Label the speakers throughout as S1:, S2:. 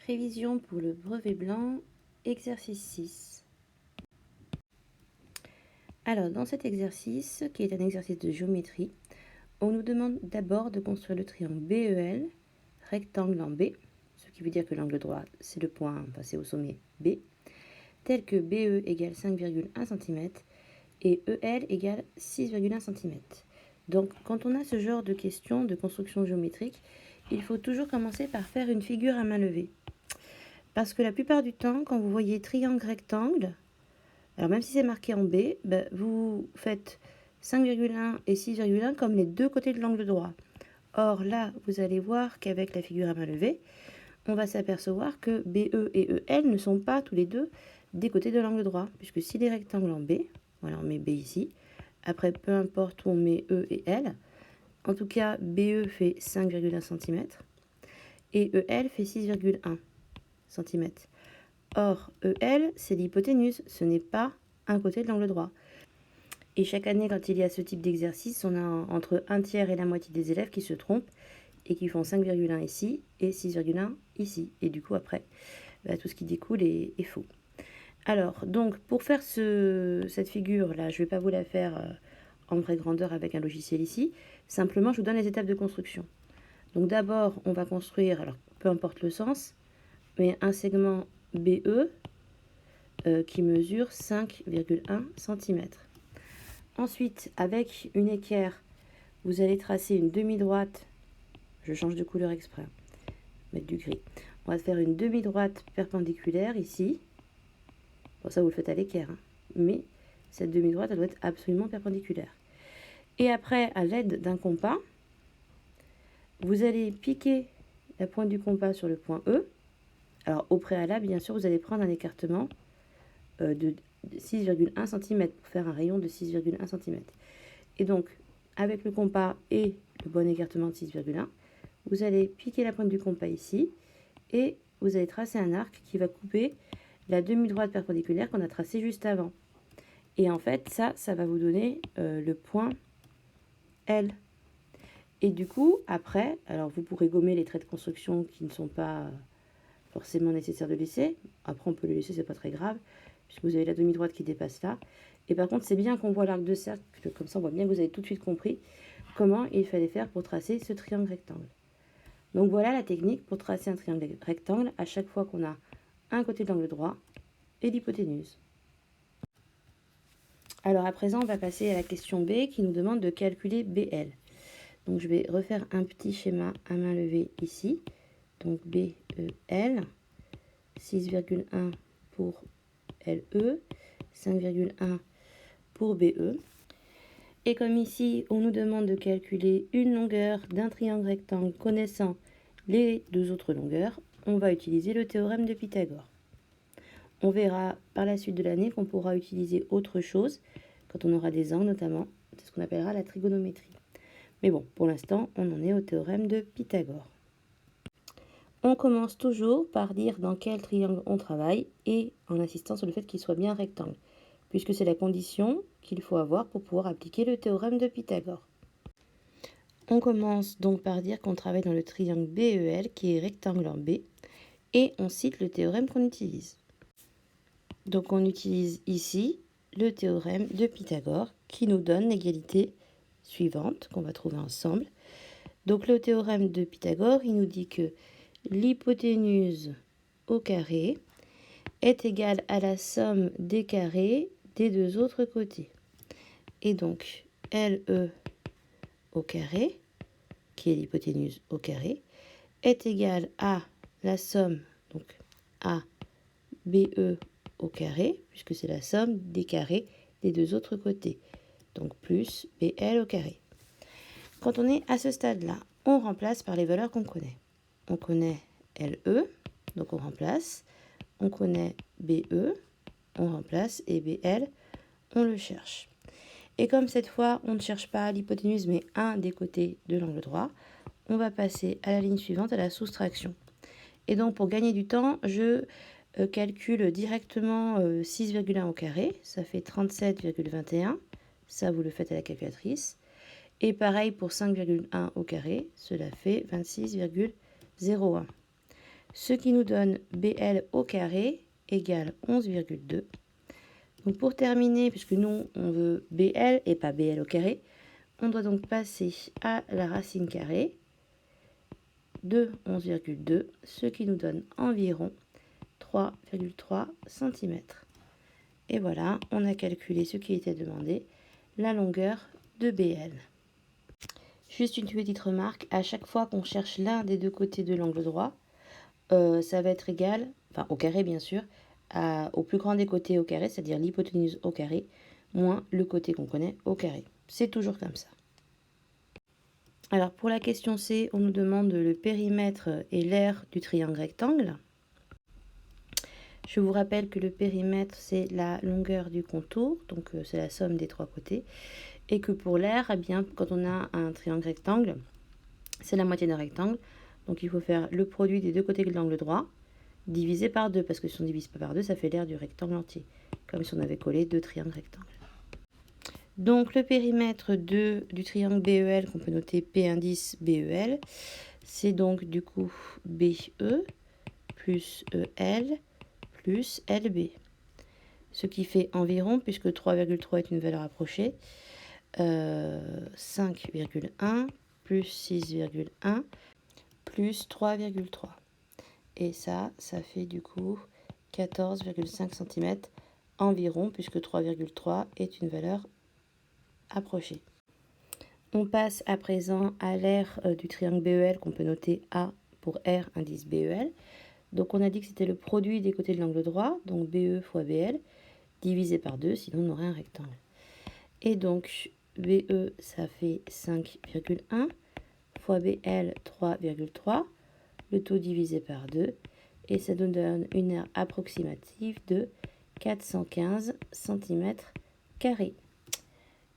S1: Révision pour le brevet blanc, exercice 6. Alors, dans cet exercice, qui est un exercice de géométrie, on nous demande d'abord de construire le triangle BEL, rectangle en B, ce qui veut dire que l'angle droit, c'est le point, enfin c'est au sommet B, tel que BE égale 5,1 cm et EL égale 6,1 cm. Donc, quand on a ce genre de questions de construction géométrique, il faut toujours commencer par faire une figure à main levée. Parce que la plupart du temps, quand vous voyez triangle rectangle, alors même si c'est marqué en B, vous faites 5,1 et 6,1 comme les deux côtés de l'angle droit. Or là, vous allez voir qu'avec la figure à main levée, on va s'apercevoir que BE et EL ne sont pas tous les deux des côtés de l'angle droit. Puisque si les rectangles en B, voilà, on met B ici, après peu importe où on met E et L, en tout cas BE fait 5,1 cm et EL fait 6,1 cm. Or, EL, c'est l'hypoténuse, ce n'est pas un côté de l'angle droit. Et chaque année, quand il y a ce type d'exercice, on a entre un tiers et la moitié des élèves qui se trompent et qui font 5,1 ici et 6,1 ici. Et du coup, après, tout ce qui découle est faux. Alors, donc, pour faire cette figure-là, je ne vais pas vous la faire en vraie grandeur avec un logiciel ici. Simplement, je vous donne les étapes de construction. Donc d'abord, on va construire, alors peu importe le sens, mais un segment BE qui mesure 5,1 cm. Ensuite, avec une équerre, vous allez tracer une demi-droite. Je change de couleur exprès, mettre du gris. On va faire une demi-droite perpendiculaire ici. Bon, ça vous le faites à l'équerre, hein. Mais cette demi-droite, elle doit être absolument perpendiculaire. Et après, à l'aide d'un compas, vous allez piquer la pointe du compas sur le point E. Alors au préalable, bien sûr, vous allez prendre un écartement de 6,1 cm pour faire un rayon de 6,1 cm. Et donc, avec le compas et le bon écartement de 6,1, vous allez piquer la pointe du compas ici et vous allez tracer un arc qui va couper la demi-droite perpendiculaire qu'on a tracée juste avant. Et en fait, ça va vous donner le point L. Et du coup, après, alors vous pourrez gommer les traits de construction qui ne sont pas forcément nécessaires de laisser. Après, on peut les laisser, c'est pas très grave, puisque vous avez la demi-droite qui dépasse là. Et par contre, c'est bien qu'on voit l'arc de cercle, comme ça on voit bien que vous avez tout de suite compris comment il fallait faire pour tracer ce triangle rectangle. Donc voilà la technique pour tracer un triangle rectangle à chaque fois qu'on a un côté de l'angle droit et l'hypoténuse. Alors à présent, on va passer à la question B qui nous demande de calculer BL. Donc je vais refaire un petit schéma à main levée ici. Donc BEL, 6,1 pour LE, 5,1 pour BE. Et comme ici, on nous demande de calculer une longueur d'un triangle rectangle connaissant les deux autres longueurs, on va utiliser le théorème de Pythagore. On verra par la suite de l'année qu'on pourra utiliser autre chose, quand on aura des angles notamment, c'est ce qu'on appellera la trigonométrie. Mais bon, pour l'instant, on en est au théorème de Pythagore. On commence toujours par dire dans quel triangle on travaille et en insistant sur le fait qu'il soit bien rectangle, puisque c'est la condition qu'il faut avoir pour pouvoir appliquer le théorème de Pythagore. On commence donc par dire qu'on travaille dans le triangle BEL qui est rectangle en B et on cite le théorème qu'on utilise. Donc on utilise ici le théorème de Pythagore qui nous donne l'égalité suivante qu'on va trouver ensemble. Donc le théorème de Pythagore, il nous dit que l'hypoténuse au carré est égale à la somme des carrés des deux autres côtés. Et donc LE au carré, qui est l'hypoténuse au carré, est égale à la somme, donc à BE au carré, puisque c'est la somme des carrés des deux autres côtés. Donc plus BL au carré. Quand on est à ce stade-là, on remplace par les valeurs qu'on connaît. On connaît LE, donc on remplace. On connaît BE, on remplace. Et BL, on le cherche. Et comme cette fois, on ne cherche pas l'hypoténuse, mais un des côtés de l'angle droit, on va passer à la ligne suivante, à la soustraction. Et donc, pour gagner du temps, je calcule directement 6,1 au carré. Ça fait 37,21. Ça, vous le faites à la calculatrice. Et pareil pour 5,1 au carré, cela fait 26,01. ce qui nous donne BL au carré égale 11,2. Donc pour terminer, puisque nous on veut BL et pas BL au carré, on doit donc passer à la racine carrée de 11,2, ce qui nous donne environ 3,3 cm. Et voilà, on a calculé ce qui était demandé, la longueur de BL. Juste une petite remarque, à chaque fois qu'on cherche l'un des deux côtés de l'angle droit, ça va être égal, enfin au carré bien sûr, au plus grand des côtés au carré, c'est-à-dire l'hypoténuse au carré, moins le côté qu'on connaît au carré. C'est toujours comme ça. Alors pour la question C, on nous demande le périmètre et l'aire du triangle rectangle. Je vous rappelle que le périmètre, c'est la longueur du contour, donc c'est la somme des trois côtés. Et que pour l'aire, eh bien, quand on a un triangle rectangle, c'est la moitié d'un rectangle. Donc il faut faire le produit des deux côtés de l'angle droit, divisé par 2, parce que si on ne divise pas par 2, ça fait l'aire du rectangle entier, comme si on avait collé deux triangles rectangles. Donc le périmètre du triangle BEL, qu'on peut noter P indice BEL, c'est donc du coup BE plus EL plus LB. Ce qui fait environ, puisque 3,3 est une valeur approchée, 5,1 plus 6,1 plus 3,3. Et ça fait du coup 14,5 cm environ, puisque 3,3 est une valeur approchée. On passe à présent à l'aire du triangle BEL qu'on peut noter A pour R indice BEL. Donc on a dit que c'était le produit des côtés de l'angle droit, donc BE fois BL, divisé par 2, sinon on aurait un rectangle. Et donc BE, ça fait 5,1 fois BL, 3,3, le tout divisé par 2, et ça nous donne une aire approximative de 415 cm².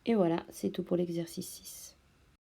S1: Et voilà, c'est tout pour l'exercice 6.